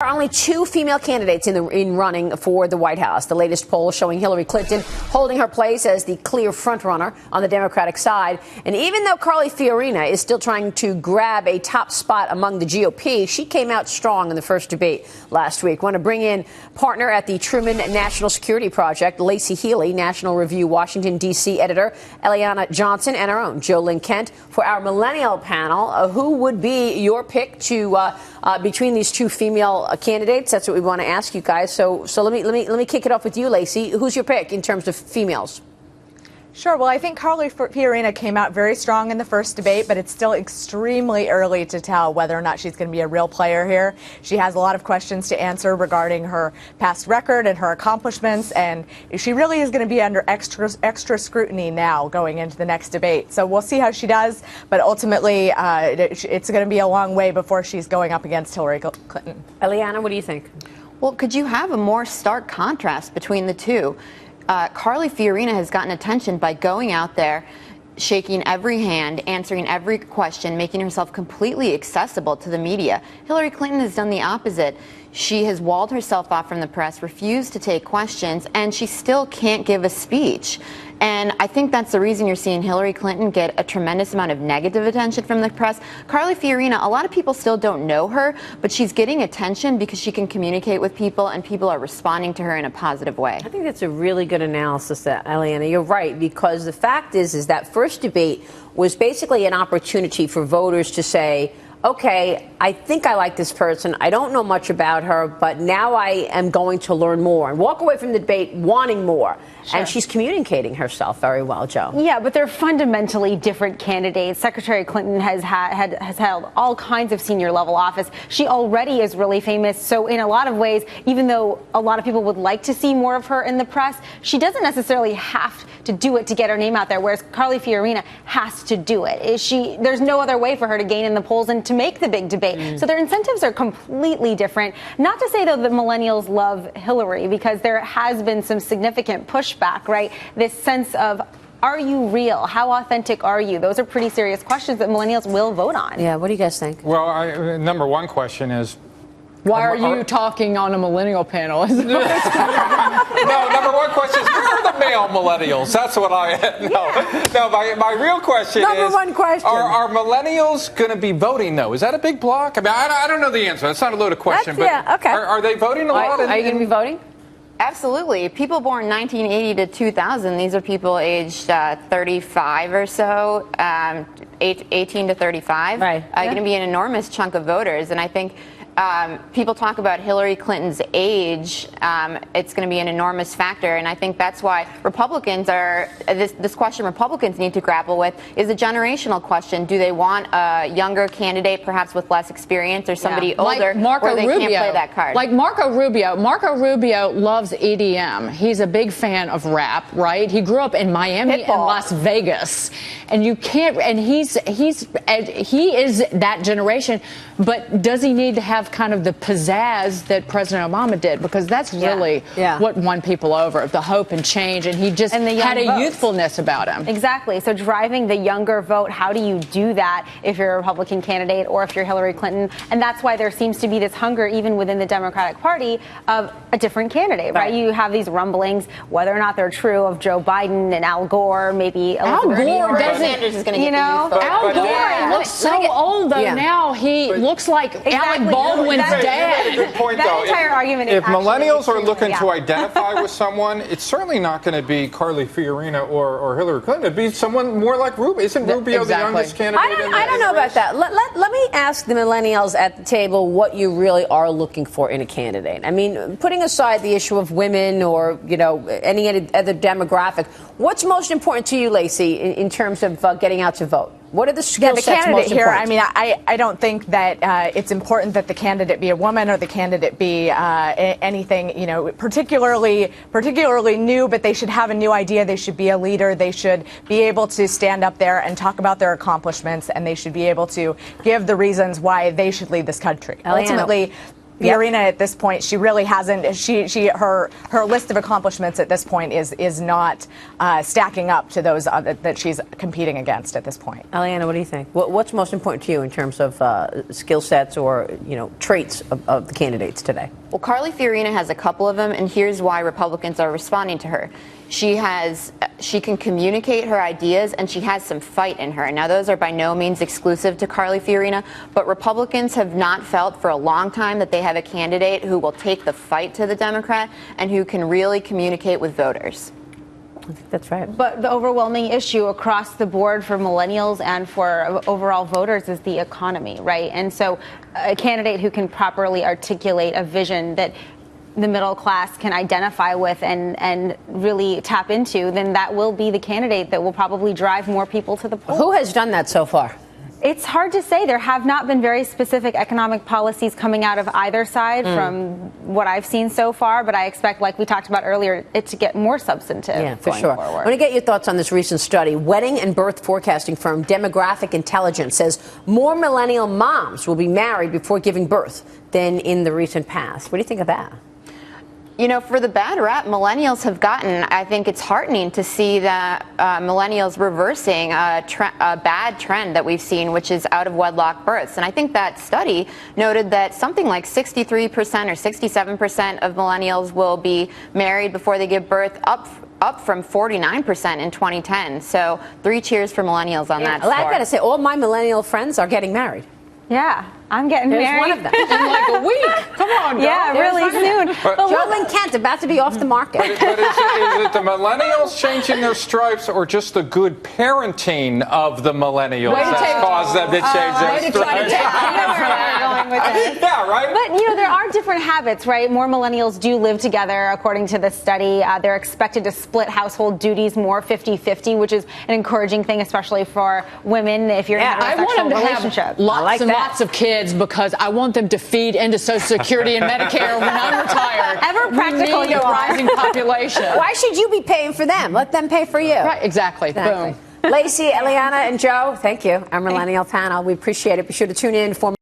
There are only two female candidates in running for the White House. The latest poll showing Hillary Clinton holding her place as the clear frontrunner on the Democratic side. And even though Carly Fiorina is still trying to grab a top spot among the GOP, she came out strong in the first debate last week. Want to bring in partner at the Truman National Security Project, Laicie Heeley, National Review Washington, D.C. editor, Eliana Johnson, and our own Joe Ling Kent for our Millennial panel. Who would be your pick to between these two female candidates? That's what we want to ask you guys. So let me kick it off with you, Laicie. Who's your pick in terms of females? Sure. Well, I think Carly Fiorina came out very strong in the first debate, but it's still extremely early to tell whether or not she's going to be a real player here. She has a lot of questions to answer regarding her past record and her accomplishments, and she really is going to be under extra scrutiny now going into the next debate. So we'll see how she does, but ultimately it's going to be a long way before she's going up against Hillary Clinton. Eliana, what do you think? Well, could you have a more stark contrast between the two? Carly Fiorina has gotten attention by going out there, shaking every hand, answering every question, making herself completely accessible to the media. Hillary Clinton has done the opposite. She has walled herself off from the press, refused to take questions, and she still can't give a speech. And I think that's the reason you're seeing Hillary Clinton get a tremendous amount of negative attention from the press. Carly Fiorina, a lot of people still don't know her, but she's getting attention because she can communicate with people and people are responding to her in a positive way. I think that's a really good analysis, Eliana. You're right, because the fact is that first debate was basically an opportunity for voters to say, okay, I think I like this person. I don't know much about her, but now I am going to learn more and walk away from the debate wanting more. Sure. And she's communicating herself very well, Joe. Yeah, but they're fundamentally different candidates. Secretary Clinton has held all kinds of senior level office. She already is really famous. So in a lot of ways, even though a lot of people would like to see more of her in the press, she doesn't necessarily have to do it to get her name out there, whereas Carly Fiorina has to do it. There's no other way for her to gain in the polls and to make the big debate. So their incentives are completely different. Not to say, though, that millennials love Hillary, because there has been some significant pushback, right? This sense of, are you real? How authentic are you? Those are pretty serious questions that millennials will vote on. Yeah, what do you guys think? Well, number one question is, why are you talking on a millennial panel? No, number one question is, where are the male millennials? That's what my real question is. Number one question. Are millennials going to be voting, though? Is that a big block? I mean, I don't know the answer. That's not a loaded question. Okay. Are they voting a lot? Are you going to be voting? Absolutely. People born 1980 to 2000, these are people aged 35 or so, 18 to 35, right. Going to be an enormous chunk of voters. And I think people talk about Hillary Clinton's age. It's going to be an enormous factor, and I think that's why Republicans are this question Republicans need to grapple with is a generational question. Do they want a younger candidate, perhaps with less experience, or somebody older, where they can't play that card? Like Marco Rubio. Marco Rubio loves EDM. He's a big fan of rap, right? He grew up in Miami and Las Vegas, and you can't. And he is that generation, but does he need to have kind of the pizzazz that President Obama did? Because that's really what won people over, the hope and change, and he just had a youthfulness about him. Exactly. So driving the younger vote, how do you do that if you're a Republican candidate or if you're Hillary Clinton? And that's why there seems to be this hunger even within the Democratic Party of a different candidate, right? You have these rumblings, whether or not they're true, of Joe Biden and Al Gore, maybe Al Gore Sanders is going to get the youth vote. Al Gore looks so old, though. Now he looks like Alec Baldwin's dad. Good point, that entire argument if is millennials are looking to identify with someone, it's certainly not going to be Carly Fiorina or Hillary Clinton. It'd be someone more like Rubio. Isn't Rubio the youngest candidate? I don't know about that. Let me ask the millennials at the table what you really are looking for in a candidate. I mean, putting aside the issue of women or any other demographic, what's most important to you, Laicie, in terms of getting out to vote? What are the skill sets most here, important? I mean, I don't think that it's important that the candidate be a woman or the candidate be anything, particularly new, but they should have a new idea. They should be a leader. They should be able to stand up there and talk about their accomplishments, and they should be able to give the reasons why they should lead this country. Ultimately, Fiorina at this point, she really hasn't. Her list of accomplishments at this point is not stacking up to those that she's competing against at this point. Eliana, what do you think? What's most important to you in terms of skill sets or traits of the candidates today? Well, Carly Fiorina has a couple of them, and here's why Republicans are responding to her. She can communicate her ideas, and she has some fight in her. Now, those are by no means exclusive to Carly Fiorina, but Republicans have not felt for a long time that they have a candidate who will take the fight to the Democrat and who can really communicate with voters. I think that's right. But the overwhelming issue across the board for millennials and for overall voters is the economy, right? And so a candidate who can properly articulate a vision that the middle class can identify with and really tap into, then that will be the candidate that will probably drive more people to the polls. Who has done that so far? It's hard to say. There have not been very specific economic policies coming out of either side from what I've seen so far, but I expect, like we talked about earlier, it to get more substantive. Yeah, for going sure. forward. I want to get your thoughts on this recent study. Wedding and birth forecasting firm Demographic Intelligence says more millennial moms will be married before giving birth than in the recent past. What do you think of that? For the bad rap millennials have gotten, I think it's heartening to see that millennials reversing a bad trend that we've seen, which is out of wedlock births. And I think that study noted that something like 63% or 67% of millennials will be married before they give birth, up from 49% in 2010. So 3 cheers for millennials on that score. I got to say, all my millennial friends are getting married. Yeah, I'm getting There's married. one of them. In like a week. Come on, girl. Yeah, really soon. Joe Ling Kent about to be off the market. But is it the millennials changing their stripes or just the good parenting of the millennials that's caused them to change their stripes? Yeah, right? But, there are different habits, right? More millennials do live together, according to this study. They're expected to split household duties more 50-50, which is an encouraging thing, especially for women if you're in a I want them heterosexual to relationship. have lots and lots of kids because I want them to feed into Social Security and Medicare when I'm retired. Ever practical we need you a are. rising population. Why should you be paying for them? Let them pay for you. Right, exactly. Boom. Laicie, Eliana, and Joe, thank you. Our millennial panel. We appreciate it. Be sure to tune in for